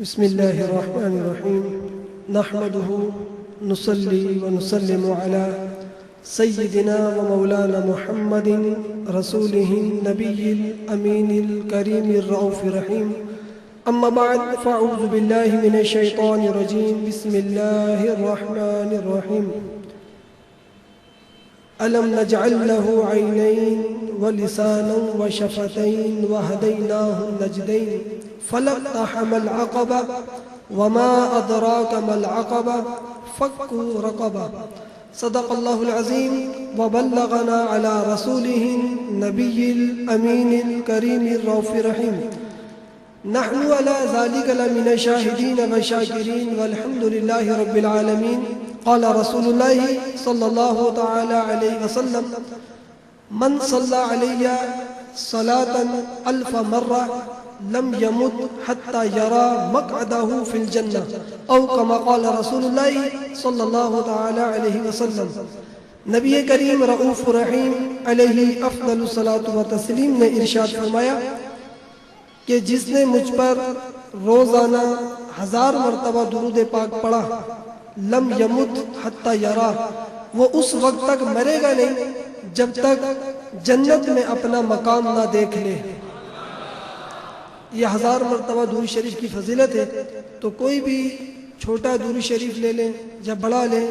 بسم الله الرحمن الرحيم نحمده نصلي ونسلم على سيدنا ومولانا محمد رسوله النبي الأمين الكريم الرؤوف الرحيم أما بعد فأعوذ بالله من الشيطان الرجيم بسم الله الرحمن الرحيم ألم نجعل له عينين ولسانا وشفتين وهديناه النجدين فلاقتحم العقبة وما أدراك ما العقبة فك رقبة صدق الله العظيم وبلغنا على رسوله النبي الأمين الكريم الرؤوف الرحيم نحن على ذلك لمن الشاهدين والشاكرين والحمد لله رب العالمين قال رسول الله صلى الله تعالى عليه وسلم من صلى علي صلاة 1000 مرة لم يمت حتى يرى مقعده في الجنة او كما قال رسول الله صلی اللہ تعالی علیہ وسلم۔ نبی کریم رؤوف رحیم علیہ افضل الصلاۃ و تسلیم نے ارشاد فرمایا کہ جس نے مجھ پر روزانہ 1000 مرتبہ درود پاک پڑھا لم یمت حتی یرا، وہ اس وقت تک مرے گا نہیں جب تک جنت میں اپنا مقام نہ دیکھ لے۔ یہ 1000 مرتبہ درود شریف کی فضیلت ہے، تو کوئی بھی چھوٹا درود شریف لے لیں یا بڑا لیں،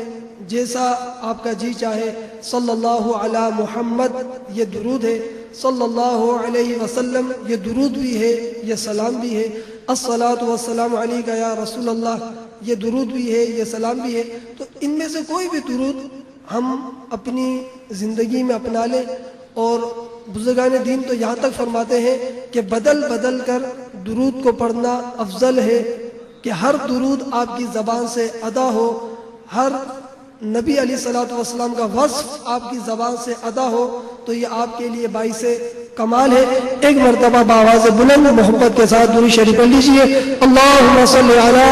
جیسا آپ کا جی چاہے۔ صلی اللہ علی محمد یہ درود ہے، صلی اللہ علیہ وسلم یہ درود بھی ہے، یہ سلام بھی ہے۔ الصلاۃ والسلام علیک یا رسول اللہ یہ درود بھی ہے، یہ سلام بھی ہے۔ تو ان میں سے کوئی بھی درود ہم اپنی زندگی میں اپنا لیں، اور بزرگان دین تو یہاں تک فرماتے ہیں کہ بدل بدل کر درود کو پڑھنا افضل ہے، کہ ہر درود آپ کی زبان سے ادا ہو، ہر نبی علیہ الصلوۃ والسلام کا وصف آپ کی زبان سے ادا ہو، تو یہ آپ کے لیے باعث کمال ہے۔ ایک مرتبہ بآواز بلند محبت کے ساتھ درود شریف پڑھ لیجئے۔ اللہم صلی علی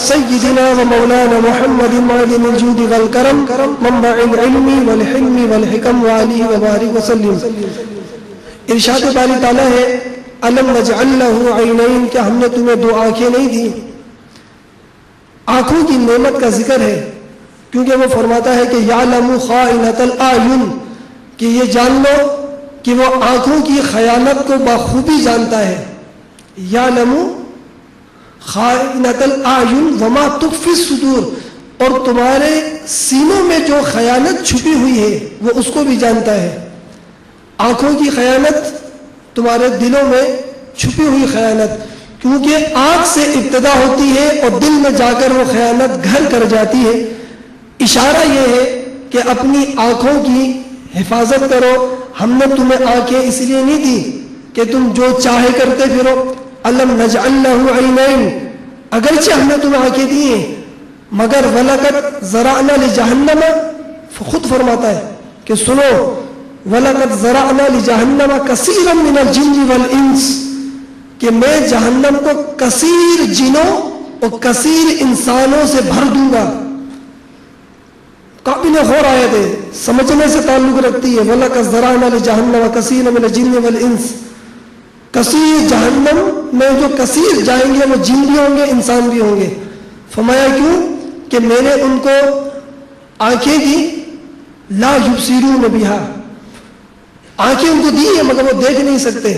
سیدنا و مولانا محمد معدن الجود والکرم منبع العلم والحلم والحکم وعلیہ وبارک وسلم۔ ارشاد باری تعالیٰ ہے الم نجعل لہ عینین، کہ ہم نے تمہیں 2 آنکھیں نہیں دی۔ آنکھوں کی نعمت کا ذکر ہے، کیونکہ وہ فرماتا ہے کہ یعلم خائنۃ الاعین، کہ یہ جان لو کہ وہ آنکھوں کی خیانت کو بخوبی جانتا ہے۔ یعلم خائنۃ الاعین وما تخفی الصدور، اور تمہارے سینوں میں جو خیانت چھپی ہوئی ہے وہ اس کو بھی جانتا ہے۔ آنکھوں کی خیانت، تمہارے دلوں میں چھپی ہوئی خیانت، کیونکہ آنکھ سے ابتدا ہوتی ہے اور دل میں جا کر وہ خیانت گھر کر جاتی ہے۔ اشارہ یہ ہے کہ اپنی آنکھوں کی حفاظت کرو۔ ہم نے تمہیں آنکھیں اس لیے نہیں دی کہ تم جو چاہے کرتے پھرو۔ الم نجعل لہ عینین، اگرچہ ہم نے تمہیں آنکھیں دی ہیں، مگر وَلَقَدْ زَرَعْنَا لِجَهَنَّمَ، خود فرماتا ہے کہ سنو وَلَقَدْ زَرَعْنَا لِجَهَنَّمَ كَثِيرًا مِنَ الْجِنِّ وَالْإِنسِ، کہ میں جہنم کو کثیر جنوں اور کثیر انسانوں سے بھر دوں گا۔ قابل غور آیت ہے، سمجھنے سے تعلق رکھتی ہے۔ وَلَقَدْ زَرَعْنَا لِجَهَنَّمَ كَثِيرًا مِنَ الْجِنِّ وَالْإِنسِ، کثیر جہنم میں جو کثیر جائیں گے وہ جن بھی ہوں گے، انسان بھی ہوں گے۔ فرمایا کیوں؟ کہ میں نے ان کو آنکھیں دی، لا یبصرون بہا، آنکھیں ان کو دی ہیں مگر وہ دیکھ نہیں سکتے۔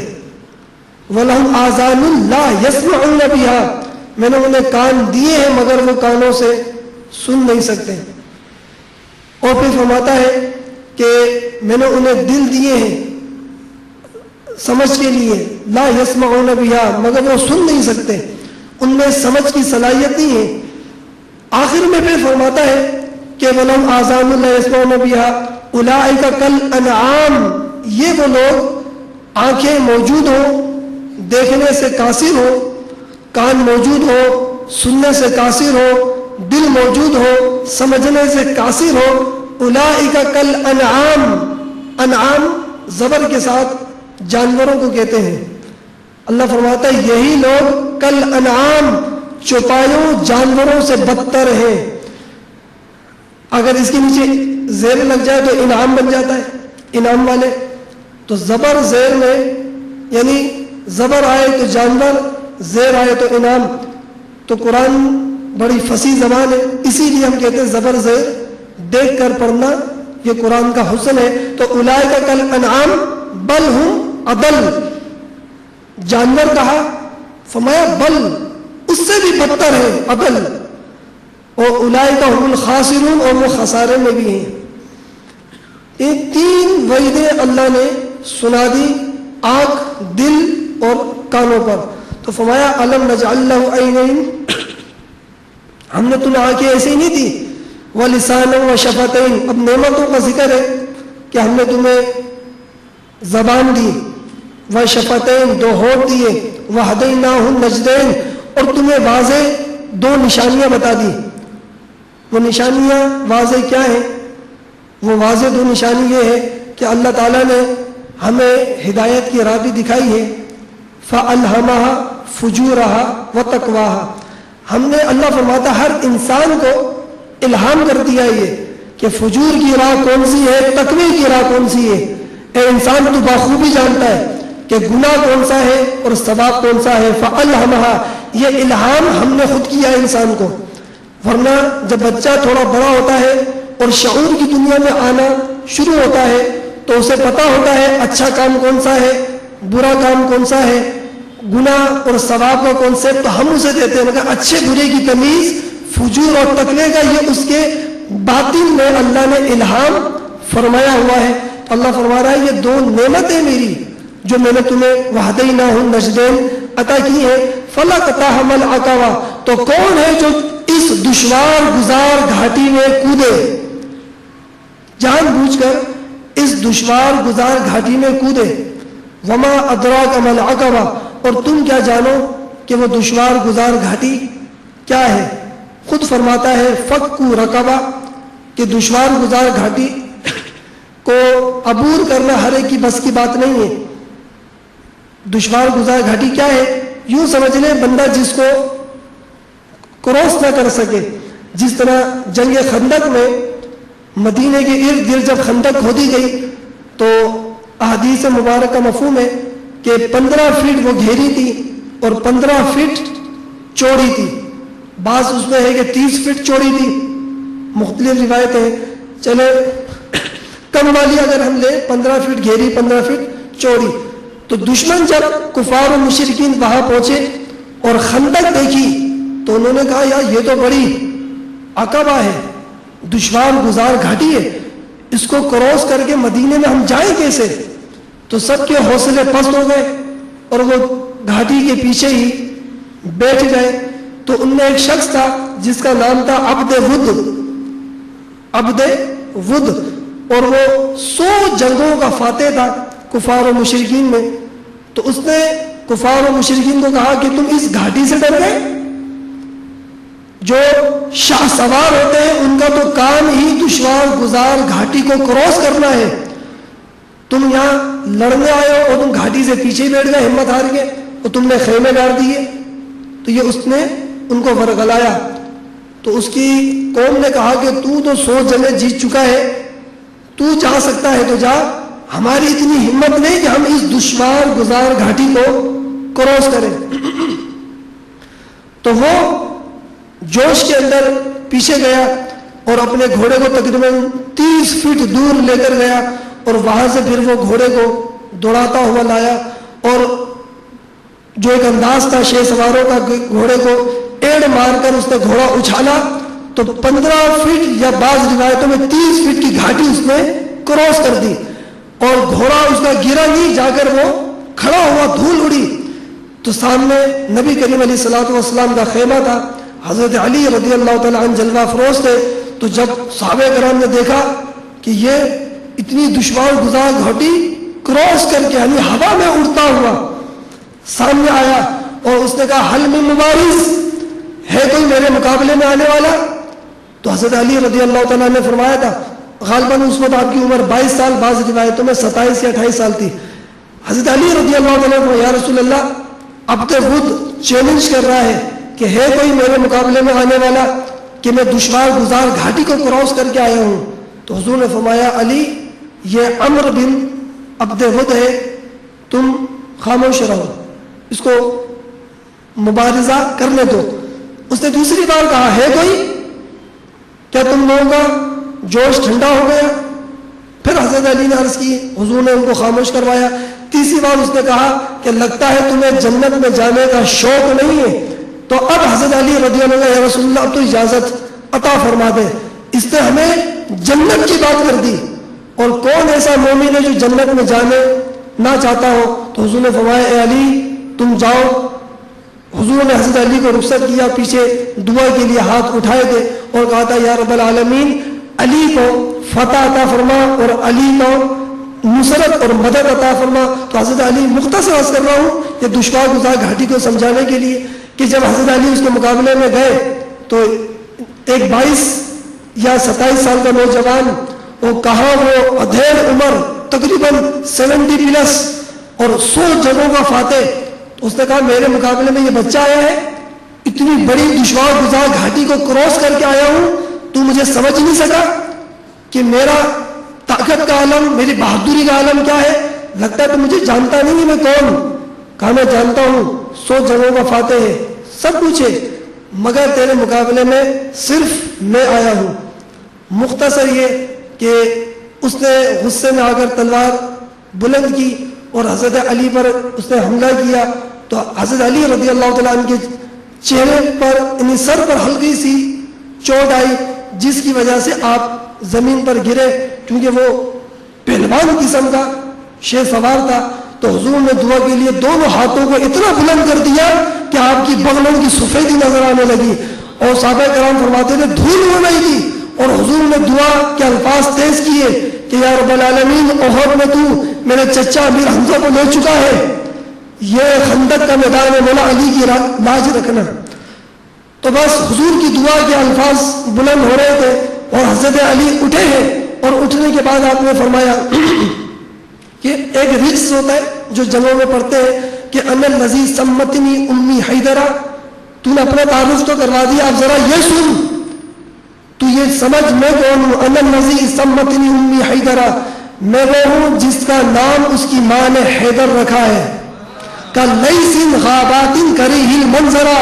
وَلَهُمْ آذَانٌ لَا يَسْمَعُونَ بِهَا، میں نے انہیں کان دیے ہیں مگر وہ کانوں سے سن نہیں سکتے۔ اور پھر فرماتا ہے کہ میں نے انہیں دل دیے ہیں سمجھ کے لیے، لا يسمعون بها، مگر وہ سن نہیں سکتے، ان میں سمجھ کی صلاحیت نہیں ہے۔ آخر میں پھر فرماتا ہے کہ وَلَهُمْ آذَانٌ لَا يَسْمَعُونَ بِهَا أُولَٰئِكَ كَالْأَنْعَامِ، یہ وہ لوگ آنکھیں موجود ہوں دیکھنے سے قاصر ہو، کان موجود ہو سننے سے قاصر ہو، دل موجود ہو سمجھنے سے قاصر ہو، اولئک کالانعام، انعام زبر کے ساتھ جانوروں کو کہتے ہیں۔ اللہ فرماتا ہے یہی لوگ کالانعام، چوپایوں جانوروں سے بدتر ہیں۔ اگر اس کے نیچے زیر لگ جائے تو انعام بن جاتا ہے، انعام والے۔ تو زبر زیر میں یعنی زبر آئے تو جانور، زیر آئے تو انعام۔ تو قرآن بڑی فصیح زبان ہے، اسی لیے ہم کہتے ہیں زبر زیر دیکھ کر پڑھنا یہ قرآن کا حسن ہے۔ تو اولئک کالانعام بل ہم اضل، جانور کہا، فرمایا بل اس سے بھی بدتر ہے، اضل، اور اولئک هم الخاسرون، اور وہ خسارے میں بھی ہیں۔ یہ تین وعیدیں اللہ نے سنا دی آنکھ، دل اور کانوں پر۔ تو فرمایا الم نجعل له عینین، ہم نے تمہیں آنکھیں ایسے ہی نہیں دی، ولسانا وشفتین، اب نعمتوں کا ذکر ہے کہ ہم نے تمہیں زبان دی، وشفتین دو ہونٹ دیے، وہدیناہ النجدین، اور تمہیں واضح دو نشانیاں بتا دی۔ وہ نشانیاں واضح کیا ہیں؟ وہ واضح دو نشانی یہ ہے کہ اللہ تعالیٰ نے ہمیں ہدایت کی راہ بھی دکھائی ہے، فَأَلْهَمَهَا فُجُورَهَا وَتَقْوَاهَا، ہم نے، اللہ فرماتا ہر انسان کو الہام کر دیا یہ کہ فجور کی راہ کون سی ہے، تقوی کی راہ کون سی ہے۔ اے انسان تو بخوبی جانتا ہے کہ گناہ کون سا ہے اور ثواب کون سا ہے۔ فَأَلْهَمَهَا، یہ الہام ہم نے خود کیا انسان کو، ورنہ جب بچہ تھوڑا بڑا ہوتا ہے اور شعور کی دنیا میں آنا شروع ہوتا ہے تو اسے پتا ہوتا ہے اچھا کام کون سا ہے، برا کام کون سا ہے، گناہ اور ثواب کا کانسیپٹ تو ہم اسے دیتے ہیں، مگر اچھے برے کی تمیز، فجور اور تقوی کا یہ اس کے باطن میں اللہ نے الہام فرمایا ہوا ہے۔ تو اللہ فرما رہا ہے یہ دو نعمتیں میری جو میں نے تمہیں وہدیناہ النجدین عطا کی ہیں، فلاقتحم العقبہ، تو کون ہے جو اس دشوار گزار گھاٹی میں کودے، جان بوجھ کر اس دشوار گزار گھاٹی میں کودے۔ وما ادراک ما العقبہ، اور تم کیا جانو کہ وہ دشوار گزار گھاٹی کیا ہے؟ خود فرماتا ہے فکو رقبہ، کہ دشوار گزار گھاٹی کو عبور کرنا ہر ایک کی بس کی بات نہیں ہے۔ دشوار گزار گھاٹی کیا ہے؟ یوں سمجھ لیں بندہ جس کو کراس نہ کر سکے، جس طرح جنگ خندق میں مدینے کے ارد گرد جب خندق کھودی گئی تو احادیث مبارکہ مفہوم ہے کہ 15 فٹ وہ گھیری تھی اور 15 فٹ چوڑی تھی، بعض اس میں ہے کہ 30 فٹ چوڑی تھی، مختلف روایتیں ہیں۔ چلے کم والی اگر ہم لیں 15 فٹ گھیری 15 فٹ چوڑی، تو دشمن جب کفار و مشرکین وہاں پہنچے اور خندق دیکھی تو انہوں نے کہا یار یہ تو بڑی عقبہ ہے، دشوار گزار گھاٹی ہے، اس کو کراس کر کے مدینے میں ہم جائیں کیسے؟ تو سب کے حوصلے پست ہو گئے اور وہ گھاٹی کے پیچھے ہی بیٹھ گئے۔ تو ان میں ایک شخص تھا جس کا نام تھا عبد ود، اور وہ 100 جنگوں کا فاتح تھا کفار و مشرکین میں۔ تو اس نے کفار و مشرکین کو کہا کہ تم اس گھاٹی سے ڈر گئے؟ جو شاہ سوار ہوتے ہیں ان کا تو کام ہی دشوار گزار گھاٹی کو کراس کرنا ہے، تم یہاں لڑنے آئے ہو اور تم گھاٹی سے پیچھے بیٹھ گئے، ہمت ہار گئے اور تم نے خیمے گاڑ دیے۔ تو یہ اس نے ان کو ورغلایا۔ تو اس کی قوم نے کہا کہ تو 100 جنگیں جیت چکا ہے، تو جا سکتا ہے تو جا، ہماری اتنی ہمت نہیں کہ ہم اس دشوار گزار گھاٹی کو کراس کریں۔ تو وہ جوش کے اندر پیچھے گیا اور اپنے گھوڑے کو تقریباً 30 فٹ دور لے کر گیا اور وہاں سے پھر وہ گھوڑے کو دوڑاتا ہوا لایا، اور جو ایک انداز تھا شہ سواروں کا، گھوڑے کو ایڑ مار کر اس نے گھوڑا اچھالا تو 15 فٹ یا بعض روایتوں میں 30 فٹ کی گھاٹی اس نے کراس کر دی، اور گھوڑا اس کا گرا نہیں، جا کر وہ کھڑا ہوا، دھول اڑی۔ تو سامنے نبی کریم علیہ الصلوۃ والسلام کا خیمہ تھا، حضرت علی رضی اللہ تعالیٰ عنہ جلوہ افروز تھے۔ تو جب صحابہ کرام نے دیکھا کہ یہ اتنی دشوار گزار گھاٹی کراس کر کے یعنی ہوا میں اڑتا ہوا سامنے آیا، اور اس نے کہا حل من مبارز، ہے کوئی میرے مقابلے میں آنے والا؟ تو حضرت علی رضی اللہ تعالیٰ نے فرمایا تھا، غالباً اس وقت آپ کی عمر 22 سال، بعض روایتوں میں 27 یا 28 سال تھی۔ حضرت علی رضی اللہ تعالیٰ نے یا رسول اللہ، اب تو خود چیلنج کر رہا ہے کہ ہے کوئی میرے مقابلے میں آنے والا کہ میں دشوار گزار گھاٹی کو کراس کر کے آیا ہوں؟ تو حضور نے فرمایا علی یہ عمرو بن عبد ود ہے، تم خاموش رہو، اس کو مبارزہ کرنے دو۔ اس نے دوسری بار کہا ہے کوئی؟ کیا تم لوگوں کا جوش ٹھنڈا ہو گیا؟ پھر حضرت علی نے عرض کی، حضور نے ان کو خاموش کروایا۔ تیسری بار اس نے کہا کہ لگتا ہے تمہیں جنت میں جانے کا شوق نہیں ہے۔ تو اب حضرت علی رضی اللہ عنہ، یا رسول اللہ اب تو اجازت عطا فرما دے۔ اس نے ہمیں جنت کی بات کر دی، اور کون ایسا مومن ہے جو جنت میں جانے نہ چاہتا ہو؟ تو حضور نے فرمایا اے علی تم جاؤ۔ حضور نے حضرت علی کو رخصت کیا، پیچھے دعا کے لیے ہاتھ اٹھائے تھے اور کہا تھا یا رب العالمین علی کو فتح عطا فرما اور علی کو نصرت اور مدد عطا فرما۔ تو حضرت علی مختصر عرض کر رہا ہوں یہ دشوار گزار گھاٹی کو سمجھانے کے لیے کہ جب حضرت علی اس کے مقابلے میں گئے تو ایک 22 یا 27 سال کا نوجوان، وہ کہاں وہ ادھیڑ عمر تقریباً 70 پلس اور 100 جگہوں کا فاتح، تو اس نے کہا میرے مقابلے میں یہ بچہ آیا ہے، اتنی بڑی دشوار گزار گھاٹی کو کراس کر کے آیا ہوں، تو مجھے سمجھ نہیں سکا کہ میرا طاقت کا عالم، میری بہادری کا عالم کیا ہے؟ لگتا ہے تو مجھے جانتا نہیں میں کون؟ کہا میں جانتا ہوں 100 جگہوں کا فاتح ہے، سب کچھ ہے، مگر تیرے مقابلے میں صرف میں آیا ہوں۔ مختصر یہ کہ اس نے غصے میں آ کر تلوار بلند کی اور حضرت علی پر اس نے حملہ کیا۔ تو حضرت علی رضی اللہ تعالیٰ عنہ کے چہرے پر یعنی سر پر ہلکی سی چوٹ آئی، جس کی وجہ سے آپ زمین پر گرے، کیونکہ وہ پہلوان قسم کا شیر سوار تھا۔ تو حضور نے دعا کے لیے دونوں ہاتھوں کو اتنا بلند کر دیا کہ آپ کی بغلوں کی سفیدی نظر آنے لگی، اور صحابہ کرام فرماتے تھے دھول ہو رہی تھی، اور حضور نے دعا کے الفاظ تیز کیے کہ یا رب العالمین احد میں تو میرے چچا امیر حمزہ کو لے چکا ہے، یہ خندق کا میدان ہے، مولا علی کی لاج رکھنا۔ تو بس حضور کی دعا کے الفاظ بلند ہو رہے تھے اور حضرت علی اٹھے ہیں، اور اٹھنے کے بعد آپ نے فرمایا کہ ایک رجز ہوتا ہے جو جنگوں میں پڑھتے ہیں کہ انا الذی سمتنی امی حیدرہ، تو نے اپنا تعارف تو کروا دیا، اب ذرا یہ سن، تو یہ سمجھ میں کون ہوں؟ انا الذی سمتنی امی حیدرہ، میں وہ ہوں جس کا نام اس کی ماں نے حیدر رکھا ہے۔ کلیث غابات کریہ المنظرہ،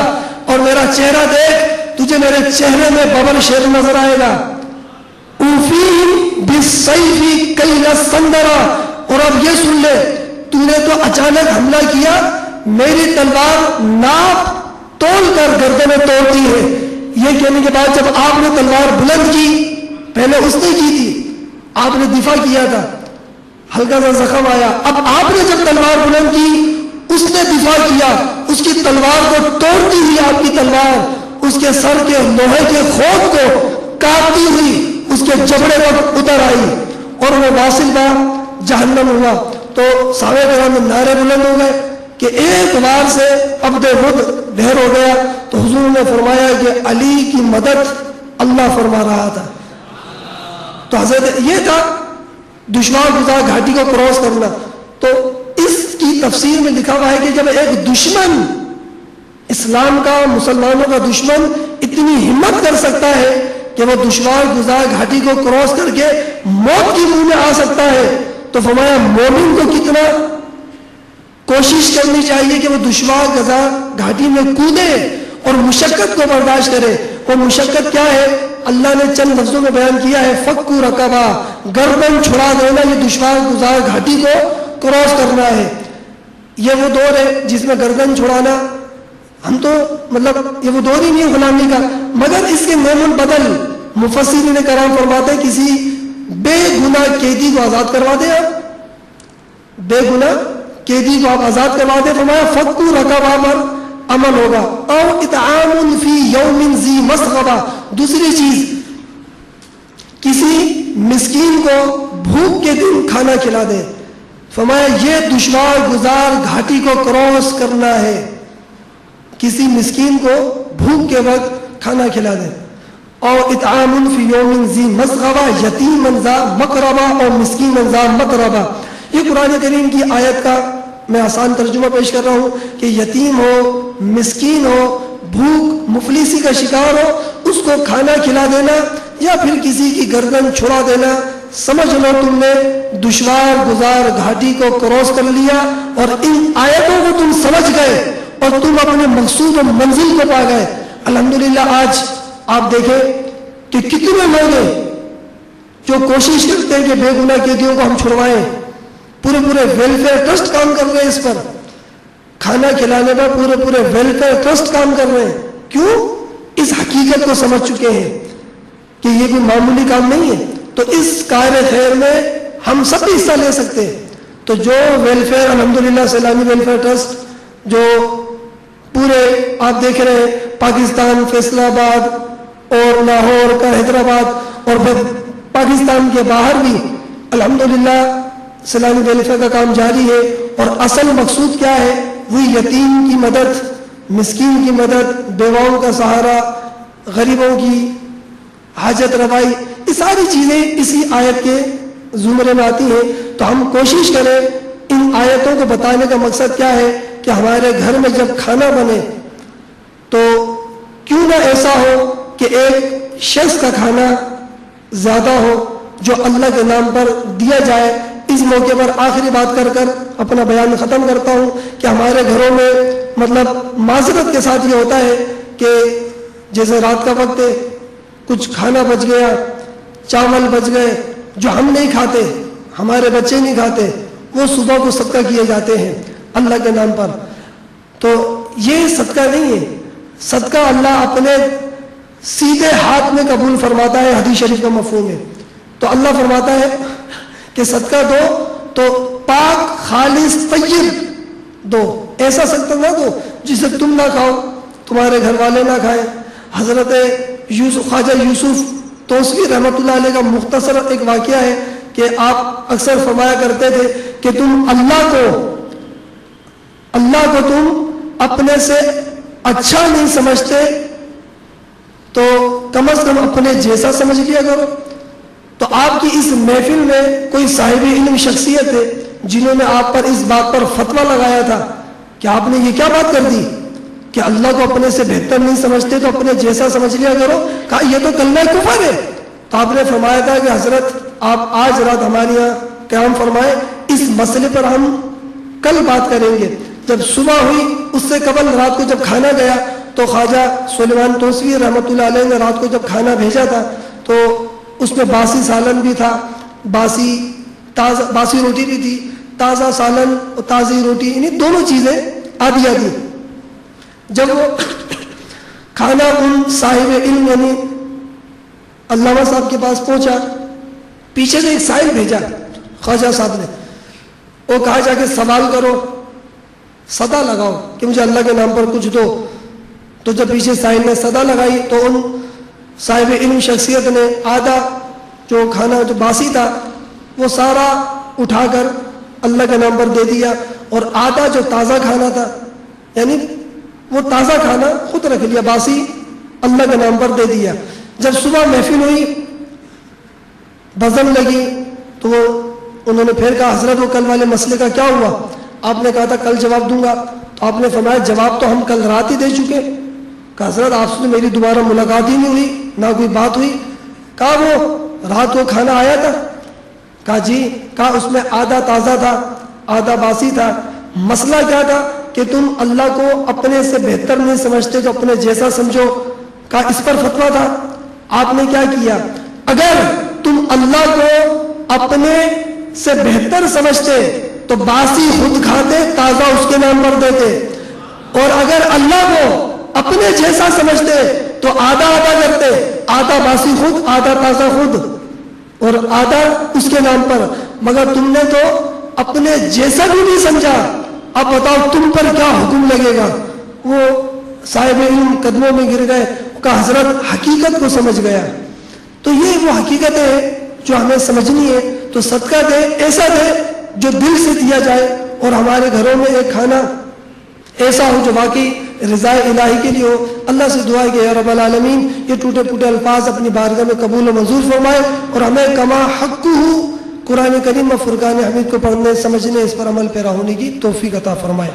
اور میرا چہرہ دیکھ، تجھے میرے چہرے میں ببر شیر نظر آئے گا۔ اوفیہم بالسیف کیل السندرہ، اور اب یہ سن لے، تو نے تو اچانک حملہ کیا، میری تلوار ناپ تول کر گردنیں توڑتی ہے۔ یہ کہنے کے بعد جب آپ نے تلوار بلند کی، پہلے اس نے کی تھی، آپ نے دفاع کیا تھا، ہلکا سا زخم آیا، اب آپ نے جب تلوار بلند کی اس نے دفاع کیا، اس کی تلوار کو توڑتی ہوئی آپ کی تلوار اس کے سر کے لوہے کے خوف کو کاٹتی ہوئی اس کے جبڑے پر اتر آئی، اور وہ واصل با جہنم ہوا۔ تو صحابہ کرام میں نعرے بلند ہو گئے کہ ایک بار سے عبد خود ڈھیر ہو گیا۔ تو حضور نے فرمایا کہ علی کی مدد اللہ فرما رہا تھا۔ تو حضرت یہ تھا دشوار گزار گھاٹی کو کراس کرنا۔ تو اس کی تفسیر میں لکھا ہوا ہے کہ جب ایک دشمن، اسلام کا، مسلمانوں کا دشمن اتنی ہمت کر سکتا ہے کہ وہ دشوار گزار گھاٹی کو کراس کر کے موت کی منہ میں آ سکتا ہے، تو فرمایا مومن کو کتنا کوشش کرنی چاہیے کہ وہ دشوار گزار گھاٹی میں کودے اور مشقت کو برداشت کرے۔ وہ مشقت کیا ہے؟ اللہ نے چند لفظوں میں بیان کیا ہے، فکو رقبہ، گردن چھڑا دینا، یہ دشوار گزار گھاٹی کو کراس کرنا ہے۔ یہ وہ دور ہے جس میں گردن چھڑانا، ہم تو مطلب یہ وہ دور ہی نہیں ہے غلامی کا، مگر اس کے نعم البدل مفسرین کرام فرماتے ہیں کسی بے گناہ قیدی کو آزاد کروا دے، آپ بے گناہ قیدی کو آپ آزاد کروا دے، فرمایا فکو رقبہ پر عمل ہوگا، او اطعام فی یوم ذی مسغبہ، دوسری چیز کسی مسکین کو بھوک کے دن کھانا کھلا دے۔ فرمایا یہ دشوار گزار گھاٹی کو کراس کرنا ہے، کسی مسکین کو بھوک کے وقت کھانا کھلا دے۔ اور اطعام فی یوم ذی مسغبہ، یتیما ذا مقربہ اور مسکینا ذا متربہ۔ یہ قرآن کریم کی آیت کا میں آسان ترجمہ پیش کر رہا ہوں کہ یتیم ہو، مسکین ہو، بھوک مفلسی کا شکار ہو، اس کو کھانا کھلا دینا یا پھر کسی کی گردن چھڑا دینا، سمجھ لو تم نے دشوار گزار گھاٹی کو کراس کر لیا، اور ان آیتوں کو تم سمجھ گئے اور تم اپنے مقصود و منزل کو پا گئے۔ الحمدللہ آج آپ دیکھیں کہ کتنے لوگ ہیں جو کوشش کرتے ہیں کہ بے گناہ قیدیوں کو ہم چھڑوائیں. پورے ویلفیئر ٹرسٹ کام کر رہے ہیں اس پر, کھانا کھلانے پر پورے ویلفیئر ٹرسٹ کام کر رہے ہیں. کیوں؟ اس حقیقت کو سمجھ چکے ہیں کہ یہ کوئی معمولی کام نہیں ہے. تو اس کار خیر میں ہم سب بھی حصہ لے سکتے ہیں. تو جو ویلفیئر الحمدللہ سیلانی ویلفیئر ٹرسٹ جو پورے آپ دیکھ رہے ہیں پاکستان, فیصلہ آباد اور لاہور کا, حیدرآباد اور پھر پاکستان کے باہر بھی الحمدللہ سیلانی ویلفیئر کا کام جاری ہے. اور اصل مقصود کیا ہے؟ وہی یتیم کی مدد, مسکین کی مدد, بیواؤں کا سہارا, غریبوں کی حاجت روائی. یہ ساری چیزیں اسی آیت کے زمرے میں آتی ہیں. تو ہم کوشش کریں ان آیتوں کو بتانے کا مقصد کیا ہے کہ ہمارے گھر میں جب کھانا بنے تو کیوں نہ ایسا ہو کہ ایک شخص کا کھانا زیادہ ہو جو اللہ کے نام پر دیا جائے. اس موقع پر آخری بات کر اپنا بیان ختم کرتا ہوں کہ ہمارے گھروں میں مطلب معذرت کے ساتھ یہ ہوتا ہے کہ جیسے رات کا وقت ہے, کچھ کھانا بچ گیا, چاول بچ گئے جو ہم نہیں کھاتے, ہمارے بچے نہیں کھاتے, وہ صبح کو صدقہ کیے جاتے ہیں اللہ کے نام پر. تو یہ صدقہ نہیں ہے. صدقہ اللہ اپنے سیدھے ہاتھ میں قبول فرماتا ہے, حدیث شریف کا مفہوم ہے. تو اللہ فرماتا ہے کہ صدقہ دو تو پاک خالص طیب دو, ایسا صدقہ نہ دو جسے تم نہ کھاؤ, تمہارے گھر والے نہ کھائیں. حضرت خواجہ یوسف توسوی رحمۃ اللہ علیہ کا مختصر ایک واقعہ ہے کہ آپ اکثر فرمایا کرتے تھے کہ تم اللہ کو تم اپنے سے اچھا نہیں سمجھتے تو کم از کم اپنے جیسا سمجھ لیا کرو. تو آپ کی اس محفل میں کوئی صاحب علم شخصیت ہے جنہوں نے آپ پر اس بات پر فتویٰ لگایا تھا کہ آپ نے یہ کیا بات کر دی کہ اللہ کو اپنے سے بہتر نہیں سمجھتے تو اپنے جیسا سمجھ لیا کرو. کہا یہ تو کلمہ کفر ہے. تو آپ نے فرمایا تھا کہ حضرت آپ آج رات ہمارے یہاں قیام فرمائے, اس مسئلے پر ہم کل بات کریں گے. جب صبح ہوئی اس سے قبل رات کو جب کھانا گیا تو خواجہ سلیمان توسوی رحمۃ اللہ علیہ نے رات کو جب کھانا بھیجا تھا تو اس میں باسی سالن بھی تھا, باسی روٹی بھی تھی, تازہ سالن اور تازی روٹی, یعنی دونوں چیزیں آدھی آدھی. جب وہ کھانا ان صاحب علم یعنی علامہ صاحب کے پاس پہنچا, پیچھے سے ایک سائل بھیجا خواجہ صاحب نے, وہ کہا جا کے سوال کرو, صدا لگاؤ کہ مجھے اللہ کے نام پر کچھ دو. تو جب پیچھے سائل نے صدا لگائی تو ان صاحب علم شخصیت نے آدھا جو کھانا جو باسی تھا وہ سارا اٹھا کر اللہ کے نام پر دے دیا, اور آدھا جو تازہ کھانا تھا یعنی وہ تازہ کھانا خود رکھ لیا, باسی اللہ کے نام پر دے دیا. جب صبح محفل ہوئی, بزن لگی, تو وہ انہوں نے پھر کہا حضرت وہ کل والے مسئلے کا کیا ہوا؟ آپ نے کہا تھا کل جواب دوں گا. تو آپ نے فرمایا جواب تو ہم کل رات ہی دے چکے. کہا حضرت آپ سے میری دوبارہ ملاقات ہی نہیں ہوئی, نہ کوئی بات ہوئی. کہا وہ رات کو کھانا آیا تھا؟ کہا جی. کہا اس میں آدھا تازہ تھا آدھا باسی تھا. مسئلہ کیا تھا کہ تم اللہ کو اپنے سے بہتر نہیں سمجھتے تو اپنے جیسا سمجھو. کہا اس پر فتویٰ تھا. آپ نے کیا کیا؟ اگر تم اللہ کو اپنے سے بہتر سمجھتے تو باسی خود کھاتے, تازہ اس کے نام پر دیتے, اور اگر اللہ کو اپنے جیسا سمجھتے تو آدھا آدھا کرتے, آدھا باسی خود آدھا تازہ خود اور آدھا اس کے نام پر. مگر تم نے تو اپنے جیسا بھی نہیں سمجھا. اب بتاؤ تم پر کیا حکم لگے گا؟ وہ صاحب علم قدموں میں گر گئے. کہا حضرت حقیقت کو سمجھ گیا. تو یہ وہ حقیقت ہے جو ہمیں سمجھنی ہے. تو صدقہ دے, ایسا دے جو دل سے دیا جائے, اور ہمارے گھروں میں ایک کھانا ایسا ہو جو واقعی رضا الہی کے لیے ہو. اللہ سے دعا ہے کہ یا رب العالمین یہ ٹوٹے پھوٹے الفاظ اپنی بارگاہ میں قبول و منظور فرمائے, اور ہمیں کما حقہ قرآن کریم و فرقان حمید کو پڑھنے, سمجھنے, اس پر عمل پیرا ہونے کی توفیق عطا فرمائے.